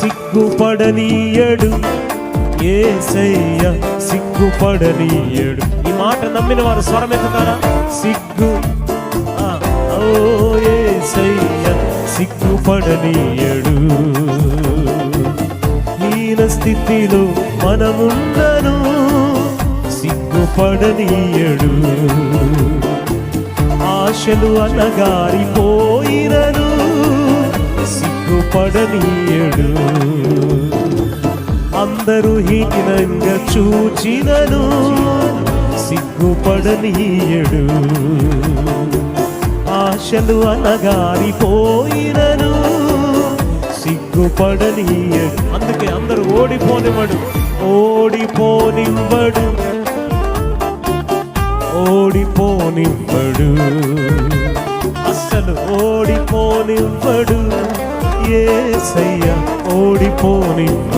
సిగ్గుపడనీయడు, యేసయ్య సిగ్గుపడనీయడు. ఈ మాట నమ్మిన వారు స్వరమెత్తుతారా? ఓ యేసయ్య సిగ్గుపడనీయడు. హీన స్థితిలో మనమున్నను సిగ్గుపడనీయడు. ఆశలు అనగారిపోయినను సిగ్గుపడనీయడు. అందరూ హీనంగా చూచినను సిగ్గుపడనీయడు. ఆశలు అనగారిపోయినను సిగ్గుపడనీయడు. అందుకే అందరూ ఓడిపోనివ్వడు, ఓడిపోనివ్వడు, ఓడిపోనివ్వడు, అస్సలు ఓడిపోనివ్వడు. యేసయ్య ఓడిపోనివ్వడు.